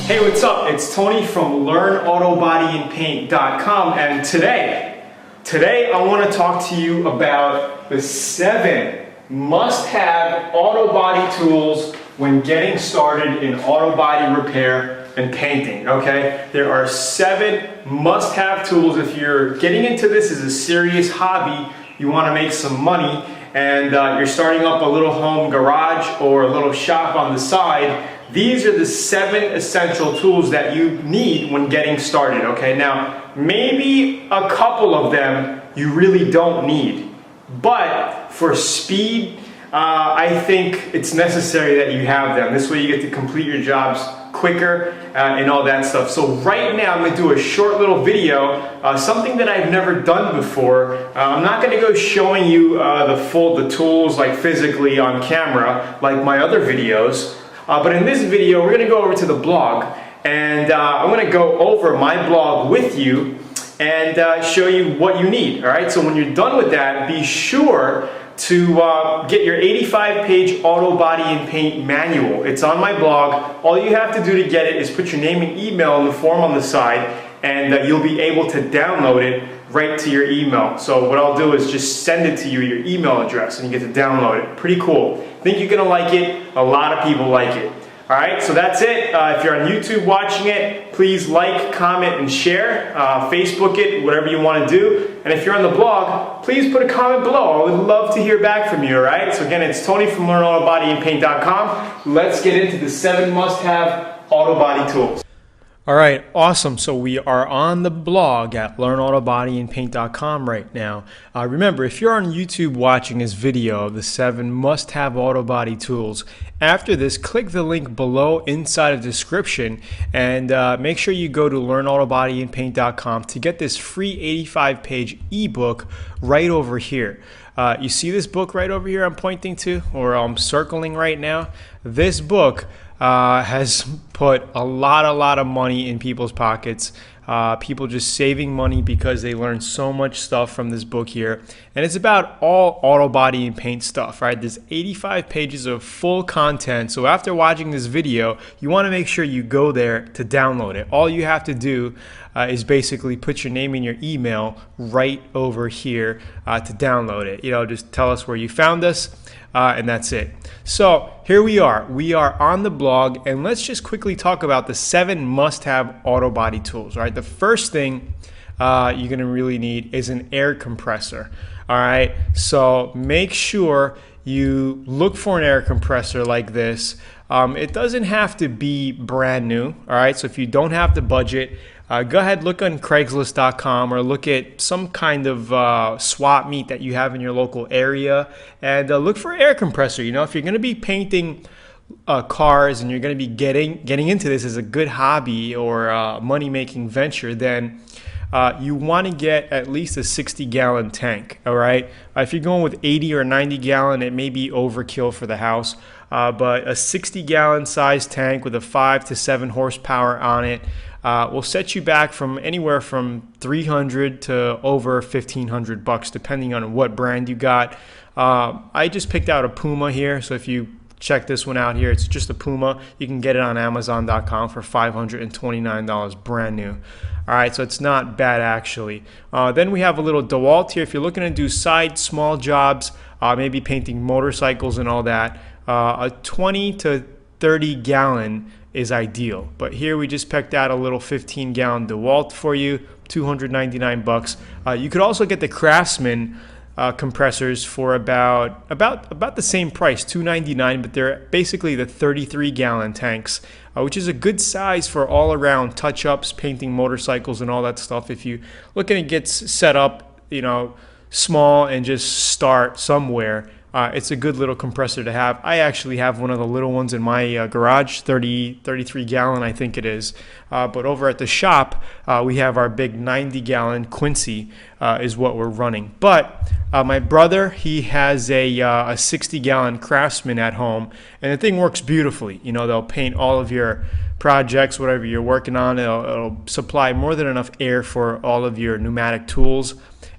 Hey, what's up? It's Tony from LearnAutoBodyandPaint.com, and today I want to talk to you about the 7 must-have auto body tools when getting started in auto body repair and painting, okay? There are 7 must-have tools if you're getting into this as a serious hobby, you want to make some money, and you're starting up a little home garage or a little shop on the side. These are the 7 essential tools that you need when getting started, okay? Now, maybe a couple of them you really don't need, but for speed, I think it's necessary that you have them. This way you get to complete your jobs quicker and all that stuff. So right now I'm going to do a short little video, something that I've never done before. I'm not going to go showing you the tools like physically on camera like my other videos. But in this video, we're going to go over to the blog, and I'm going to go over my blog with you and show you what you need. All right. So when you're done with that, be sure to get your 85-page auto body and paint manual. It's on my blog. All you have to do to get it is put your name and email in the form on the side, and you'll be able to download it right to your email. So what I'll do is just send it to you, your email address, and you get to download it. Pretty cool. I think you're gonna like it. A lot of people like it. All right, so that's it. If you're on YouTube watching it, please like, comment, and share. Facebook it, whatever you want to do. And if you're on the blog, please put a comment below. I would love to hear back from you, all right? So again, it's Tony from LearnAutoBodyandPaint.com. Let's get into the 7 must-have auto body tools. All right, awesome. So we are on the blog at LearnAutoBodyandPaint.com right now. Remember, if you're on YouTube watching this video of the 7 must-have auto body tools, after this, click the link below inside the description and make sure you go to LearnAutoBodyandPaint.com to get this free 85-page ebook right over here. You see this book right over here I'm pointing to, or I'm circling right now? This book has put a lot of money in people's pockets. People just saving money because they learn so much stuff from this book here. And it's about all auto body and paint stuff, right? There's 85 pages of full content. So after watching this video, you want to make sure you go there to download it. All you have to do is basically put your name and your email right over here to download it. You know, just tell us where you found us. And that's it. So here we are. We are on the blog, and let's just quickly talk about the 7 must-have auto body tools. All right. The first thing you're going to really need is an air compressor. All right. So make sure you look for an air compressor like this. It doesn't have to be brand new. All right. So if you don't have the budget, go ahead, look on Craigslist.com or look at some kind of swap meet that you have in your local area and look for an air compressor. You know, if you're going to be painting cars and you're going to be getting into this as a good hobby or money-making venture, then you want to get at least a 60-gallon tank, all right? If you're going with 80 or 90-gallon, it may be overkill for the house, but a 60-gallon size tank with a 5 to 7 horsepower on it will set you back from anywhere from $300 to over $1,500 depending on what brand you got. I just picked out a Puma here, so if you check this one out here, it's just a Puma. You can get it on Amazon.com for $529 brand new. All right, so it's not bad actually. Then we have a little DeWalt here. If you're looking to do side small jobs, maybe painting motorcycles and all that, a 20 to 30 gallon is ideal. But here we just picked out a little 15-gallon DeWalt for you, $299. You could also get the Craftsman compressors for about the same price, $299, but they're basically the 33-gallon tanks, which is a good size for all-around touch-ups, painting motorcycles and all that stuff. If you looking to get set up, you know, small and just start somewhere, it's a good little compressor to have. I actually have one of the little ones in my garage, 33 gallon I think it is. But over at the shop, we have our big 90-gallon Quincy is what we're running. But my brother, he has a 60-gallon Craftsman at home, and the thing works beautifully. You know, they'll paint all of your projects, whatever you're working on. It'll supply more than enough air for all of your pneumatic tools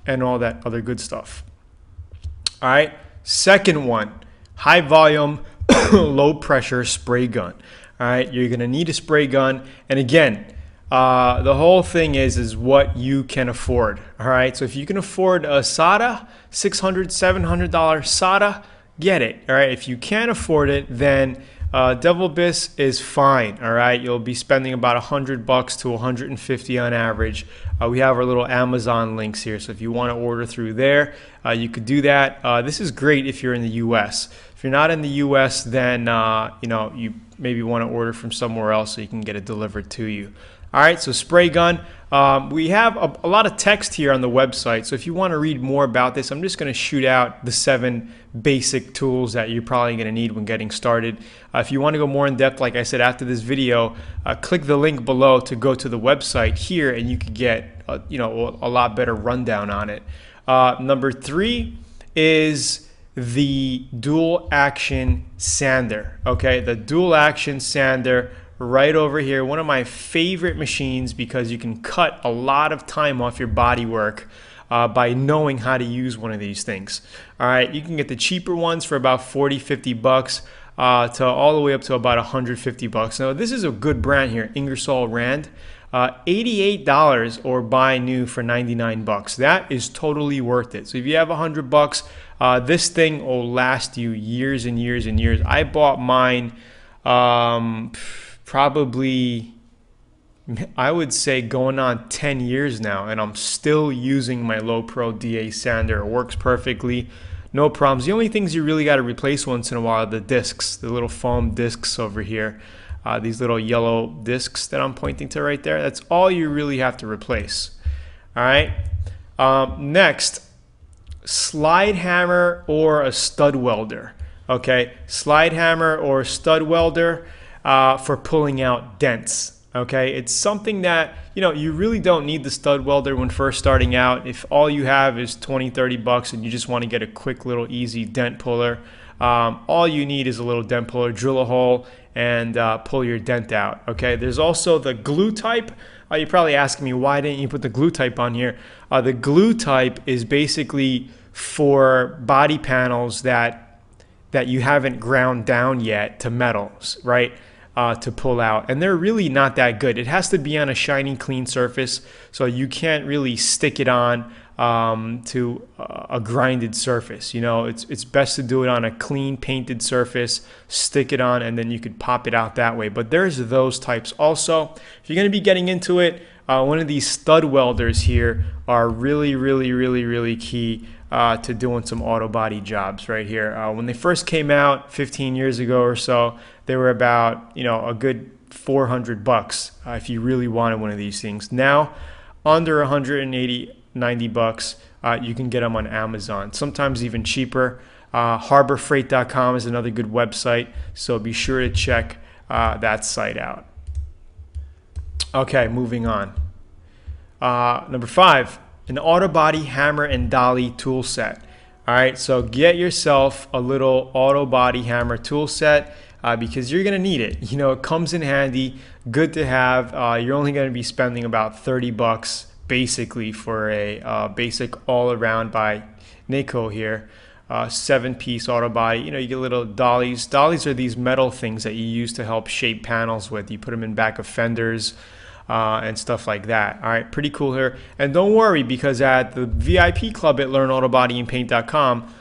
and all that other good stuff. All right. Second one, high volume, low pressure spray gun. All right, you're gonna need a spray gun, and again, the whole thing is what you can afford. All right, so if you can afford a SATA, $600, $700 SATA, get it. All right, if you can't afford it, then Devil Biss is fine. All right, you'll be spending about $100 to $150 on average. We have our little Amazon links here, so if you want to order through there, you could do that. This is great if you're in the U.S. If you're not in the U.S., then you maybe want to order from somewhere else so you can get it delivered to you. All right, so spray gun. We have a lot of text here on the website, so if you want to read more about this, I'm just going to shoot out the 7 basic tools that you're probably going to need when getting started. If you want to go more in depth, like I said after this video, click the link below to go to the website here, and you could get a lot better rundown on it. Number 3 is the dual action sander. Okay, the dual action sander. Right over here, one of my favorite machines because you can cut a lot of time off your body work by knowing how to use one of these things. All right, you can get the cheaper ones for about $40-$50 to all the way up to about $150. Now this is a good brand here, Ingersoll Rand. $88 or buy new for $99. That is totally worth it. So if you have $100, this thing will last you years and years and years. I bought mine probably, I would say, going on 10 years now, and I'm still using my Low Pro DA sander. It works perfectly, no problems. The only things you really got to replace once in a while are the discs, the little foam discs over here, these little yellow discs that I'm pointing to right there. That's all you really have to replace. All right. Next, slide hammer or a stud welder. Okay, slide hammer or stud welder. For pulling out dents. Okay, it's something that you really don't need the stud welder when first starting out. If all you have is $20-$30 and you just want to get a quick little easy dent puller, all you need is a little dent puller. Drill a hole and pull your dent out. Okay, there's also the glue type. You're probably asking me, why didn't you put the glue type on here? The glue type is basically for body panels that you haven't ground down yet to metals, right? To pull out, and they're really not that good. It has to be on a shiny, clean surface, so you can't really stick it on to a grinded surface. It's best to do it on a clean, painted surface, stick it on, and then you could pop it out that way. But there's those types also. If you're going to be getting into it, one of these stud welders here are really, really, really, really key to doing some auto body jobs right here. When they first came out 15 years ago or so, they were about a good $400 if you really wanted one of these things. Now, under $180, $90, you can get them on Amazon. Sometimes even cheaper. Harborfreight.com is another good website, so be sure to check that site out. Okay, moving on. Number 5, an auto body hammer and dolly tool set. All right, so get yourself a little auto body hammer tool set because you're gonna need it. It comes in handy, good to have. You're only gonna be spending about $30 basically for a basic all around by Naco here. 7-piece auto body. You get little dollies. Dollies are these metal things that you use to help shape panels with. You put them in back of fenders and stuff like that. All right, pretty cool here. And don't worry, because at the VIP club at learnautobodyandpaint.com,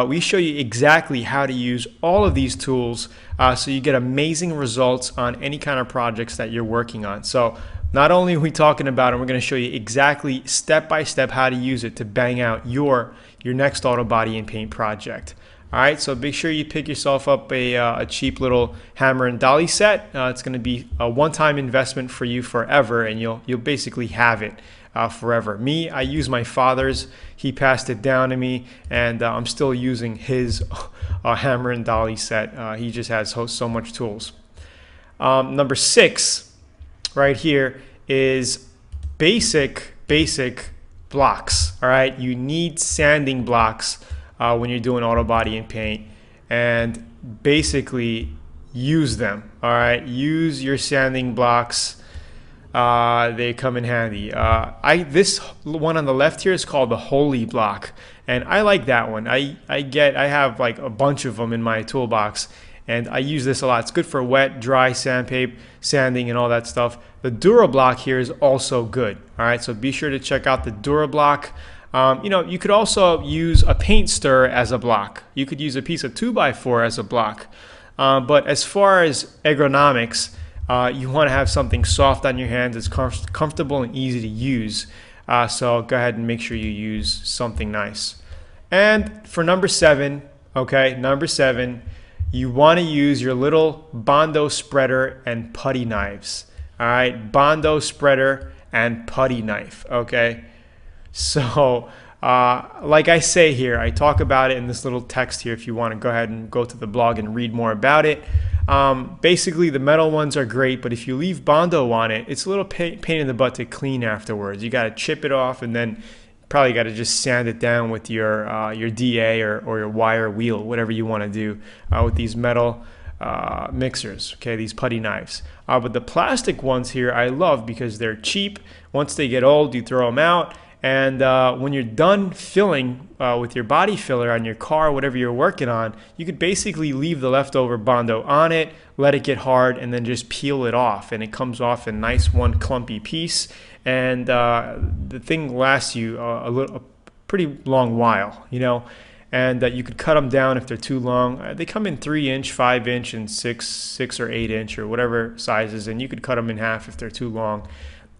we show you exactly how to use all of these tools so you get amazing results on any kind of projects that you're working on. So not only are we talking about it, we're going to show you exactly step by step how to use it to bang out your next auto body and paint project. All right, so make sure you pick yourself up a cheap little hammer and dolly set. It's going to be a one-time investment for you forever, and you'll basically have it forever. Me, I use my father's. He passed it down to me, and I'm still using his hammer and dolly set. He just has so much tools. Number 6 right here is basic blocks. All right, you need sanding blocks when you're doing auto body and paint, and basically use them. All right, use your sanding blocks. They come in handy. This one on the left here is called the Holy block, and I like that one. I have like a bunch of them in my toolbox, and I use this a lot. It's good for wet, dry sanding and all that stuff. The DuraBlock here is also good. All right, so be sure to check out the DuraBlock. You know, you could also use a paint stirrer as a block. You could use a piece of 2x4 as a block. But as far as ergonomics, you want to have something soft on your hands that's comfortable and easy to use. So go ahead and make sure you use something nice. And for number 7, okay, number 7, you want to use your little Bondo spreader and putty knives. All right, Bondo spreader and putty knife, okay? So, like I say here, I talk about it in this little text here if you want to go ahead and go to the blog and read more about it. Basically, the metal ones are great, but if you leave Bondo on it, it's a little pain in the butt to clean afterwards. You got to chip it off, and then probably got to just sand it down with your DA or your wire wheel, whatever you want to do with these metal mixers, okay, these putty knives. But the plastic ones here I love because they're cheap. Once they get old, you throw them out. And when you're done filling with your body filler on your car, whatever you're working on, you could basically leave the leftover Bondo on it, let it get hard, and then just peel it off. And it comes off a nice one clumpy piece. And the thing lasts you a pretty long while, you know. And you could cut them down if they're too long. They come in 3-inch, 5-inch, and 6 or 8-inch or whatever sizes. And you could cut them in half if they're too long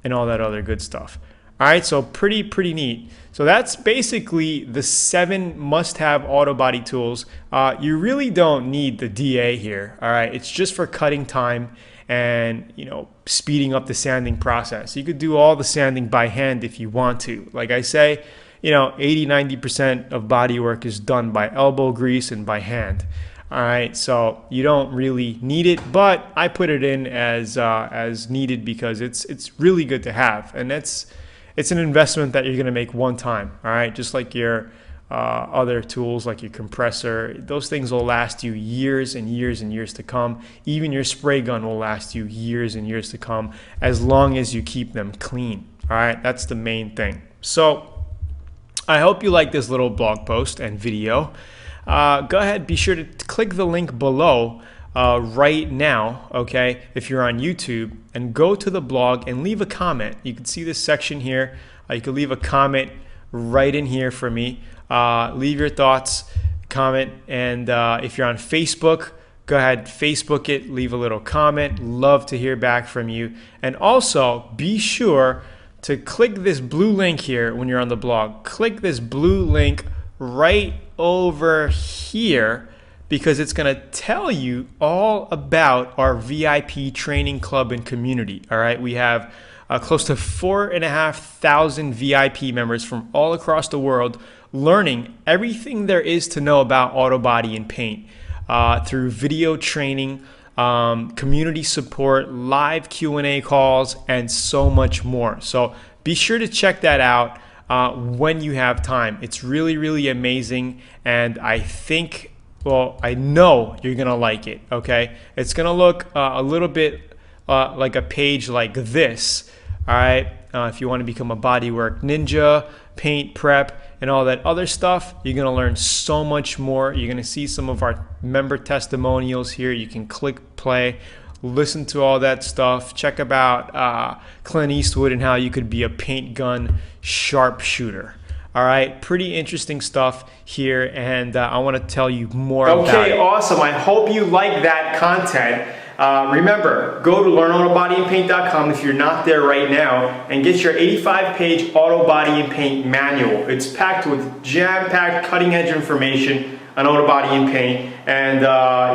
and all that other good stuff. All right, so pretty neat. So that's basically the 7 must-have auto body tools. You really don't need the DA here. All right, it's just for cutting time and, you know, speeding up the sanding process. You could do all the sanding by hand if you want to. Like I say, you know, 80-90% of body work is done by elbow grease and by hand. All right, so you don't really need it, but I put it in as needed because it's really good to have, and it's an investment that you're going to make one time, all right? Just like your other tools, like your compressor, those things will last you years and years and years to come. Even your spray gun will last you years and years to come as long as you keep them clean, all right? That's the main thing. So I hope you like this little blog post and video. Go ahead, be sure to click the link below right now, okay, if you're on YouTube, and go to the blog and leave a comment. You can see this section here. You can leave a comment right in here for me. Leave your thoughts, comment, and if you're on Facebook, go ahead, Facebook it, leave a little comment. Love to hear back from you. And also, be sure to click this blue link here when you're on the blog. Click this blue link right over here, because it's going to tell you all about our VIP training club and community. All right, we have close to 4,500 VIP members from all across the world learning everything there is to know about auto body and paint through video training, community support, live Q&A calls, and so much more. So be sure to check that out when you have time. It's really amazing, and I think, well, I know you're gonna like it, okay? It's gonna look a little bit like a page like this, all right? If you want to become a bodywork ninja, paint prep, and all that other stuff, you're gonna learn so much more. You're gonna see some of our member testimonials here. You can click play, listen to all that stuff. Check about Clint Eastwood and how you could be a paint gun sharpshooter. All right, pretty interesting stuff here, and I want to tell you more about it. Okay, awesome. I hope you like that content. Remember, go to learnautobodyandpaint.com if you're not there right now and get your 85-page auto body and paint manual. It's packed with jam-packed, cutting-edge information on auto body and paint. And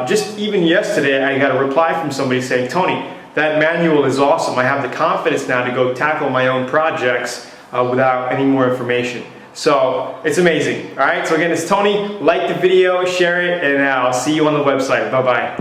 just even yesterday, I got a reply from somebody saying, Tony, that manual is awesome. I have the confidence now to go tackle my own projects without any more information. So it's amazing. All right, so again, it's Tony. Like the video, share it, and I'll see you on the website. Bye-bye.